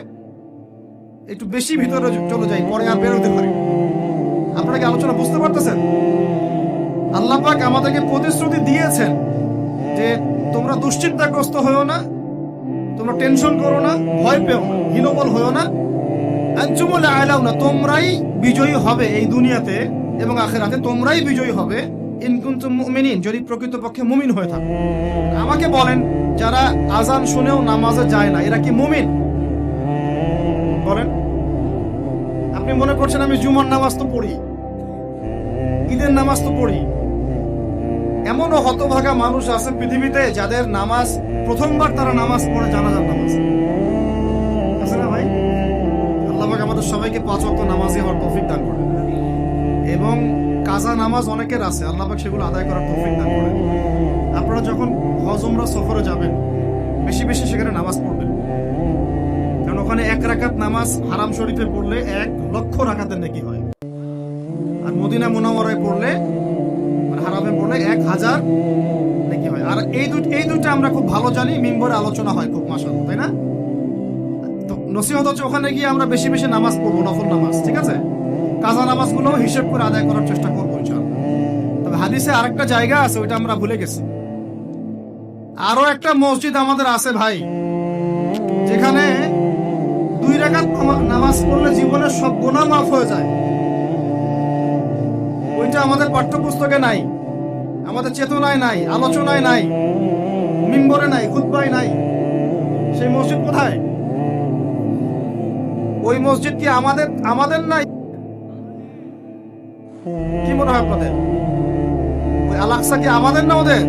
একটু বেশি ভিতরে চলে যাই, পরে আর বেরোতে পারি। আপনারা কি আলোচনা বুঝতে পারতেছেন? আল্লাহ পাক আমাদেরকে প্রতিশ্রুতি দিয়েছেন যে তোমরা দুশ্চিন্তাগ্রস্ত হয়েও না, তোমরা টেনশন করো না, ভয় পেও না, হীনবল হয়েও না, আনতুমুল আ'লাউনা, তোমরাই বিজয়ী হবে এই দুনিয়াতে এবং আখিরাতে, তোমরাই বিজয়ী হবে ইন কুনতুম মুমিনিন, যদি প্রকৃতপক্ষে মুমিন হয়ে থাকো। আমাকে বলেন, যারা আজান শুনেও নামাজে যায় না এরা কি মুমিন? বলেন। আপনি মনে করছেন আমি জুমার নামাজ তো পড়ি, ঈদের নামাজ তো পড়ি। এমনও হতভাগা মানুষ আছে পৃথিবীতে যাদের নামাজ প্রথমবার তারা নামাজ পড়ে জানাজার নামাজ, আছে না ভাই? আল্লাহ পাক আমাদের সবাইকে 5 ওয়াক্ত নামাজি হওয়ার তৌফিক দান করেন এবং কাজা নামাজ অনেকের আছে, আল্লাহ পাক সেগুলো আদায় করার তৌফিক দান করেন। আপনারা যখন হজ উমরা সফরে যাবেন বেশি বেশি সেখানে নামাজ পড়বেন, কারণ ওখানে 1 রাকাত নামাজ হারাম শরীফে পড়লে 1 লক্ষ রাকাতের নেকি হয়, আর মদিনা মুনাওয়ারায় পড়লে হারামে পড়লে 1000 নাকি হয়। আর এই দুইটা আমরা খুব ভালো জানি, মিম্বরে আলোচনা হয় খুব, মাশাআল্লাহ, তাই না? তো নসিহত হচ্ছে ওখানে গিয়ে আমরা বেশি বেশি নামাজ পড়বো, নফল নামাজ, ঠিক আছে? কাজা নামাজগুলো হিসেব করে আদায় করার চেষ্টা করবো ইনশাআল্লাহ। তবে হাদিসে আরেকটা জায়গা আছে, ওইটা আমরা ভুলে গেছি। আরো একটা মসজিদ আমাদের আছে ভাই, যেখানে 2 রাকাত নামাজ পড়লে জীবনের সব গুনাহ মাফ হয়ে যায়। ওইটা আমাদের পাঠ্যপুস্তকে নাই, আমাদের চেতনায় নাই, আলোচনায় নাই, মিম্বরে নাই, খুতবায় নাই। সেই মসজিদ কোথায়? ওই মসজিদ কি আমাদের নাই? কি মনে হয় আপনাদের? ওই আল-আকসা কি আমাদের না ওদের?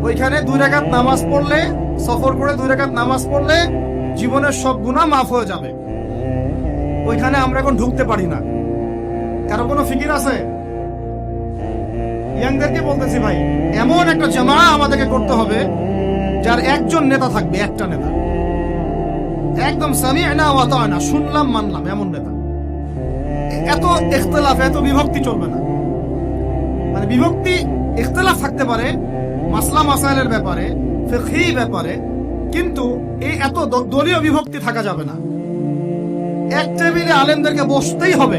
ওইখানে 2 রাকাত নামাজ পড়লে, সফর করে 2 রাকাত নামাজ পড়লে জীবনের সব গুনাহ মাফ হয়ে যাবে। ওইখানে আমরা এখন ঢুকতে পারি না। কারো কোনো ফিকির আছে? ইয়াংদেরকে বলতেছি ভাই, এমন একটা জামা আমাদেরকে করতে হবে যার একজন নেতা থাকবে, একটা নেতা, একদম সামি'না ওয়া আতা'না, শুনলাম মানলাম এমন নেতা। এত ইখতিলাফ, এত বিভক্তি চলবে না। মানে বিভক্তি, ইখতিলাফ থাকতে পারে মাসলা মাসাইলের ব্যাপারে, ফিকহি ব্যাপারে, কিন্তু এই এত দলীয় বিভক্তি থাকা যাবে না। এক টেবিলে আলেমদেরকে বসতেই হবে।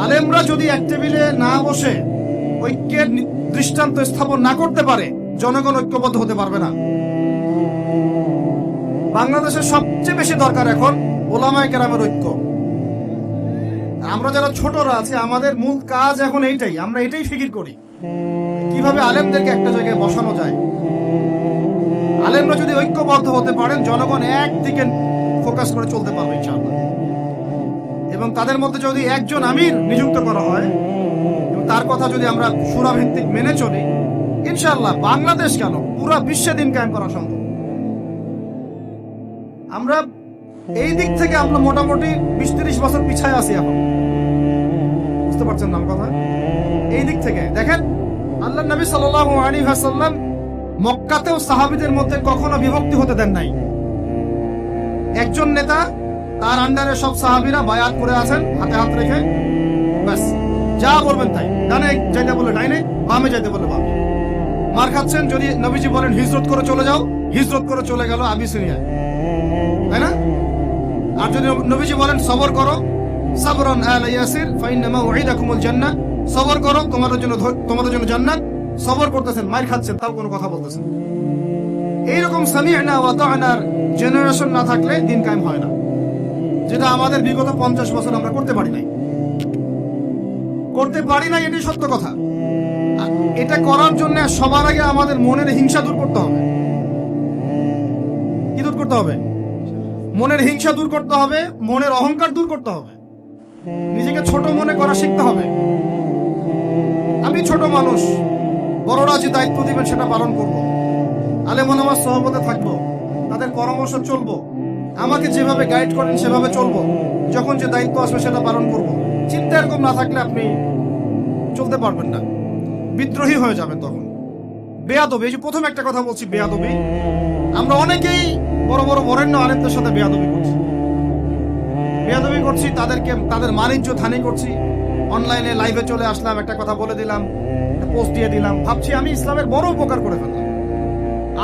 আলেমরা যদি এক টেবিলে না বসে ঐক্যের দৃষ্টান্ত স্থাপন না করতে পারে, জনগণ ঐক্যবদ্ধ হতে পারবে না। বাংলাদেশের সবচেয়ে বেশি দরকার এখন ওলামায়ে কেরামের ঐক্য। আমরা যারা ছোটরা আছি আমাদের মূল কাজ এখন এইটাই, আমরা এটাই ফিকির করি কিভাবে আলেমদেরকে একটা জায়গায় বসানো যায়। আলেমরা যদি ঐক্যবদ্ধ হতে পারেন, জনগণ একদিকে ফোকাস করে চলতে পারবে ইনশাআল্লাহ। এবং তাদের মধ্যে যদি একজন আমির নিযুক্ত করা হয় এবং তার কথা যদি আমরা সুরাভিত্তিক মেনে চলি, ইনশাআল্লাহ বাংলাদেশ কেন পুরো বিশ্বে দিন কায়েম করা সম্ভব। আমরা এই দিক থেকে আমরা মোটামুটি 20-30 বছর পিছায় আছি এখন, বুঝতে পারছেন না আমার কথা? এই দিক থেকে দেখেন, আল্লাহ নবী সাল্লাল্লাহু আলাইহি ওয়াসাল্লাম মক্কাতেও সাহাবীদের মধ্যে কখনো বিভক্তি হতে দেন নাই। একজন নেতা, তার আন্ডারে সব সাহাবীরা বায়াত করে আছেন হাতে হাত রেখে, ব্যাস যা বলবেন তাই। ডানে যাইতে বলে ডাইনে, বামে যাইতে বলে বামে। মার খাচ্ছেন, যদি নবীজি বলেন হিজরত করে চলে যাও, হিজরত করে চলে গেল আবিসিনিয়ায়, তাই না? আর যদি নবীজি বলেন সবর করো, সাবরান আলা ইয়াসির ফাইন্নামা উইদাকুমুল জান্নাহ, সবর করো তোমাদের জন্য জান্নাত, সবর করতেছেন, মাইর খাচ্ছেন, তাও কোনো কথা বলতেছেন। এইরকম সামি'না ওয়া তা'নার জেনারেশন না থাকলে দিন কায়েম হয় না, যেটা আমাদের বিগত 50 বছর আমরা করতে পারি নাই। এটাই সত্য কথা। আর এটা করার জন্য সবার আগে আমাদের মনের হিংসা দূর করতে হবে। কি দূর করতে হবে? মনের হিংসা দূর করতে হবে, মনের অহংকার দূর করতে হবে, নিজেকে ছোট মনে করা শিখতে হবে। আমি ছোট মানুষ, বড়রা যে দায়িত্ব দিবেন সেটা পালন করব, আলেম ওলামার সহবতে থাকবো, তাদের পরামর্শ চলবো, আমাকে যেভাবে গাইড করেন সেভাবে চলবো, যখন যে দায়িত্ব আসবে সেটা পালন করব। চিন্তা এরকম না থাকলে আপনি চলতে পারবেন না, বিদ্রোহী হয়ে যাবেন তখন। বেয়াদবি, এই যে প্রথম একটা কথা বলছি, বেয়াদবি। আমরা অনেকেই বড় বড় বরেণ্য আলেমদের সাথে বেয়াদবি করছি, তাদের মানিজ্য হানি করছি। অনলাইনে লাইভে চলে আসলাম, একটা কথা বলে দিলাম, একটা পোস্ট দিয়ে দিলাম, ভাবছি আমি ইসলামের বড় উপকার করে ফেললাম।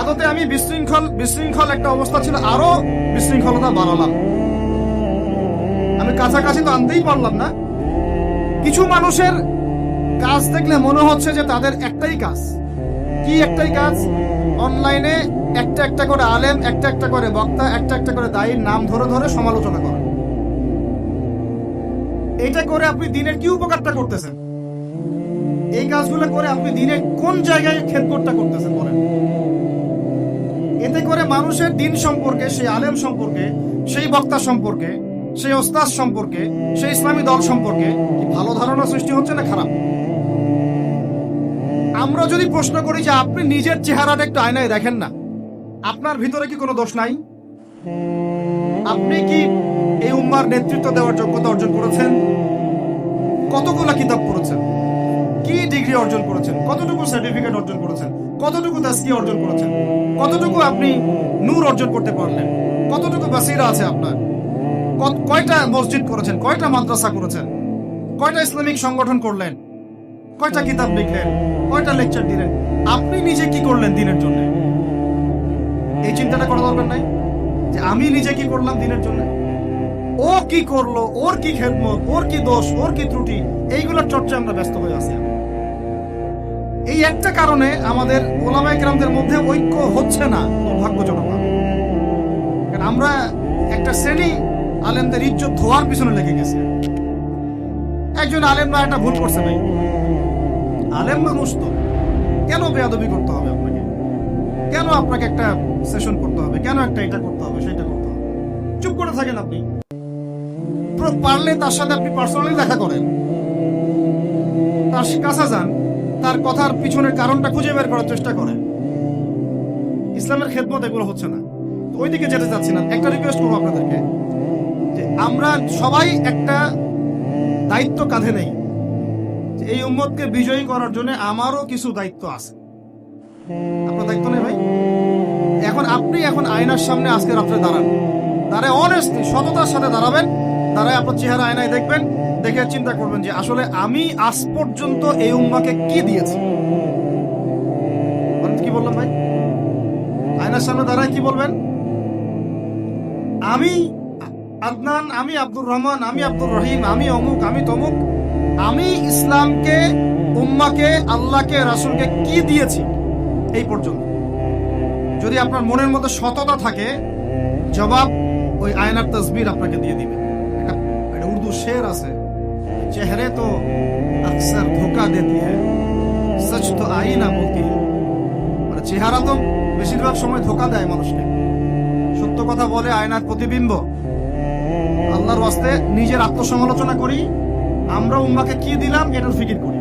আদতে আমি বিশৃঙ্খল একটা অবস্থা ছিল, আরো বিশৃঙ্খলতা বাড়ালাম। আমি কাছাকাছি তো আনতেই পারলাম না। কিছু মানুষের কাজ দেখলে মনে হচ্ছে যে তাদের একটাই কাজ। কি একটাই কাজ? অনলাইনে একটা একটা করে আলেম, একটা একটা করে বক্তা, একটা একটা করে দায়ীর নাম ধরে ধরে সমালোচনা করে। এটা করে আপনি দিনের কি উপকারটা করতেছেন? এই কাজগুলো করে আপনি দিনের কোন জায়গায় খেদমতটা করতেছেন বলেন? এতে করে মানুষের দিন সম্পর্কে, সেই আলেম সম্পর্কে, সেই বক্তা সম্পর্কে, সেই ওস্তাদ সম্পর্কে, সেই ইসলামী দল সম্পর্কে কি ভালো ধারণা সৃষ্টি হচ্ছে না খারাপ? আমরা যদি প্রশ্ন করি যে আপনি নিজের চেহারাটা একটু আয়নায় দেখেন না, আপনার ভিতরে কি কোনো দোষ নাই? আপনি কি এই উম্মার নেতৃত্ব দেওয়ার যোগ্যতা অর্জন করেছেন? কতগুলো কিতাব পড়েছেন? কি ডিগ্রি অর্জন করেছেন? কতটুকু সার্টিফিকেট অর্জন করেছেন? কতটুকু তাসকিয়া অর্জন করেছেন? কতটুকু আপনি নূর অর্জন করতে পারলেন? কতটুকু বাসিরা আছে আপনার? কয়টা মসজিদ করেছেন? কয়টা মাদ্রাসা করেছেন? কয়টা ইসলামিক সংগঠন করলেন? কয়টা কিতাব লিখলেন? কয়টা লেকচার দিলেন? আপনি নিজে কি করলেন দিনের জন্য? এই চিন্তাটা করা দরকার নাই যে আমি নিজে কি করলাম দিনের জন্য, ও কি করলো, ওর কি খেদমত, ওর কি দোষ, ওর কি ত্রুটি, এইগুলোর চর্চা আমরা ব্যস্ত হয়ে আছি। এই একটা কারণে আমাদের ওলামায়ে কেরামদের মধ্যে ঐক্য হচ্ছে না, দুর্ভাগ্যজনক। কারণ আমরা একটা শ্রেণী আলেমদের ইজ্জত ধোয়ার পিছনে লেগে গেছে। একজন আলেম না একটা ভুল করছে ভাই, আলেম মানুষ তো, কেন বেয়াদবি করতে হবে আপনাকে? কেন আপনাকে একটা সেশন করতে হবে? কেন একটা এটা করতে হবে, সেটা করতে হবে? চুপ করে থাকেন আপনি। পারলে তার সাথে আপনি পার্সোনালি দেখা করেন, তার কাছে যান, তার কথার পিছনের কারণটা খুঁজে বের করার চেষ্টা করেন। ইসলামের খেদমত এগুলো হচ্ছে না, তো ওই দিকে যেতে চাচ্ছি না। একটা রিকোয়েস্ট করবো আপনাদেরকে যে আমরা সবাই একটা দায়িত্ব কাঁধে নেই, যে এই উম্মতকে বিজয়ী করার জন্য আমারও কিছু দায়িত্ব আছে। আপনার দায়িত্ব নেই ভাই? আপনি আয়নার সামনে আজকে রাত্রে দাঁড়ায় অনেস্টলি, সততার সাথে দাঁড়াবেন, দাঁড়ায় আপনার চেহারা আয়নায় দেখবেন, দেখে চিন্তা করবেন যে আসলে আমি আজ পর্যন্ত এই উম্মাকে কি দিয়েছি। কি বললাম ভাই? আয়নার সামনে দাঁড়ায় কি বলবেন? আমি আদনান, আমি আব্দুর রহমান, আমি আব্দুর রহিম, আমি অমুক, আমি তমুক, আমি ইসলামকে, উম্মাকে, আল্লাহকে, রাসূলকে কি দিয়েছি এই পর্যন্ত। যদি আপনার মনের মধ্যে সততা থাকে, জবাব ওই আয়নার তসবির আপনাকে দিয়ে দিবে। একটা উর্দু শের আছে, চেহারে তো আকসার ধোকা দেতি হ্যায়, সচ তো আইনা বলতি হ্যায়। মানে চেহারা তো বেশিরভাগ সময় ধোকা দেয় মানুষকে, সত্য কথা বলে আয়নার প্রতিবিম্ব। আল্লাহর ওয়াস্তে নিজের আত্মসমালোচনা করি, আমরা উম্মাকে কি দিলাম এটার ফিকির করি।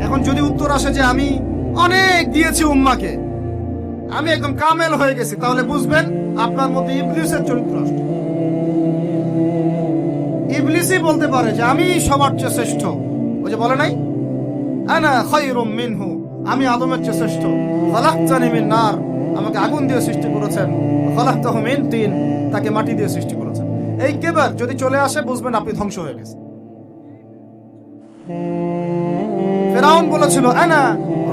এখন যদি উত্তর আসে যে আমি অনেক দিয়েছি উম্মাকে, আমি একদম কামেল হয়ে গেছি, তাহলে বুঝবেন আপনার মধ্যে ইবলিসের চরিত্র আসছে। ইবলিসই বলতে পারে যে আমি সবার চেয়ে শ্রেষ্ঠ। ওই যে বলে নাই, আনা খায়রুম মিনহু, আমি আদমের চেয়ে শ্রেষ্ঠ। খালাকতানি মিন নার, আমাকে আগুন দিয়ে সৃষ্টি করেছেন। খালাকতাহু মিন তিন, তাকে মাটি দিয়ে সৃষ্টি করেছেন। এই কেবার যদি চলে আসে, বুঝবেন আপনি ধ্বংস হয়ে গেছেন। ফিরআউন বলেছিল, আনা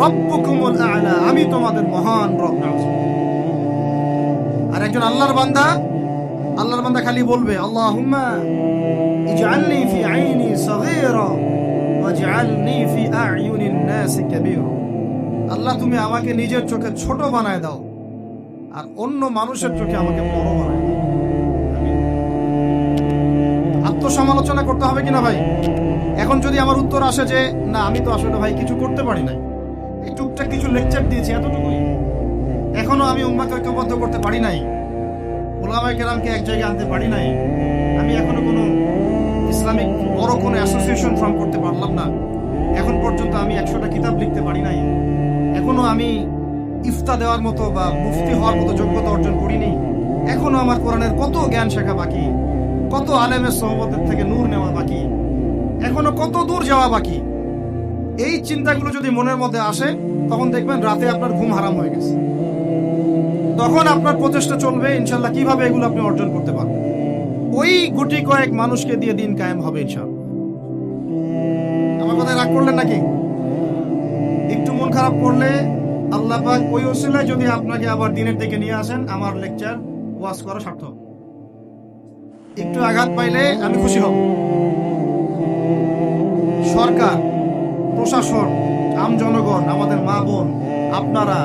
রাব্বুকুমুল আ'লা, আমি তোমাদের মহান রব। আর একজন আল্লাহর বান্দা খালি বলবে, আল্লাহুম্মা ইজআলনি ফি আইনি সাগীরা ওয়াজআলনি ফি আ'য়ুনিন নাস কাবীরা। আল্লাহ তুমি আমাকে নিজের চোখে ছোট বানায় দাও আর অন্য মানুষের চোখে আমাকে বড় বানায় দাও। আমিন। আত্মসমালোচনা করতে হবে কিনা ভাই? এখন যদি আমার উত্তর আসে যে না আমি তো আসলে ভাই কিছু করতে পারি নাই, এই টুকটাক কিছু লেকচার দিয়েছি এতটুকুই, এখনো আমি উম্মাহকে ঐক্যবদ্ধ করতে পারি নাই, উলামায়ে কেরামকে এক জায়গায় আনতে পারি নাই, আমি এখনো কোনো ইসলামিক বড় কোনো অ্যাসোসিয়েশন ফর্ম করতে পারলাম না, এখন পর্যন্ত আমি 100টা কিতাব লিখতে পারি নাই, এখনো আমি ইফতা দেওয়ার মতো বা মুফতি হওয়ার মতো যোগ্যতা অর্জন করিনি, এখনো আমার কোরআনের কত জ্ঞান শেখা বাকি, কত আলেমের সোহবতের থেকে নূর নেওয়া বাকি, এখনো কত দূর যাওয়া বাকি। এই চিন্তাগুলো যদি মনের মধ্যে আসে তখন দেখবেন রাতে আপনার ঘুম হারাম হয়ে গেছে। তখন আপনার প্রচেষ্টা চলবে ইনশাল্লাহ কিভাবে এগুলো আপনি অর্জন করতে পারবেন। ওই গুটি কয়েক মানুষকে দিয়ে দিন কায়েম হবে ইনশাল্লাহ। আমার কথায় রাগ করলেন নাকি? একটু মন খারাপ করলে আল্লাহ পাক ওই ওসিলায় যদি আপনাকে আবার দিনের দিকে নিয়ে আসেন, আমার লেকচার ওয়াজ করা সার্থক। একটু আঘাত পাইলে আমি খুশি হব। সরকার, প্রশাসন, আম জনগণ, আমাদের মা বোন, আপনারা,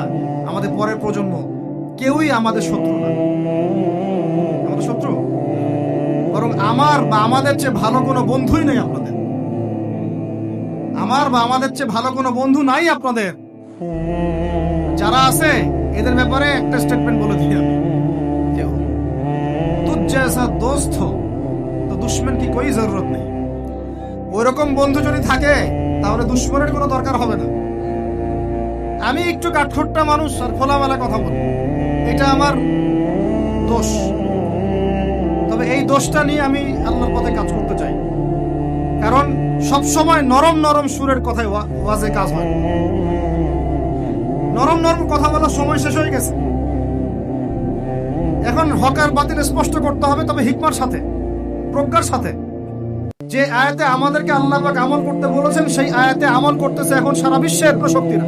আমাদের পরের প্রজন্ম, কেউই আমাদের শত্রু না। আমাদের শত্রু বরং আমার বা আমাদের চেয়ে ভালো কোনো বন্ধুই নেই আপনাদের। আমার বা আমাদের চেয়ে ভালো কোনো বন্ধু নাই আপনাদের। যারা আছে এদের ব্যাপারে একটা স্টেটমেন্ট বলে দিই আমি, যে তুঝ জैसा दोस्त हो তো দুশমন কি কোই জরুরত নেই। ওইরকম বন্ধু যদি থাকে তাহলে দুশমনের কোনো দরকার হবে না। আমি একটু কাঠখোট্টা মানুষ আর খোলামেলা কথা বলি, এটা আমার দোষ। তবে এই দোষটা নিয়ে আমি আল্লাহর পথে কাজ করতে চাই, কারণ সব সময় নরম নরম সুরের কথায় ওয়াজে কাজ হয়। নরম নরম কথা বলার সময় শেষ হয়ে গেছে। এখন হক আর বাতিল স্পষ্ট করতে হবে, তবে হিকমার সাথে, প্রজ্ঞার সাথে। যে আয়াতে আমাদেরকে আল্লাহ পাক আমল করতে বলেছেন সেই আয়াতে আমল করতেছে এখন সারা বিশ্বের শক্তিরা।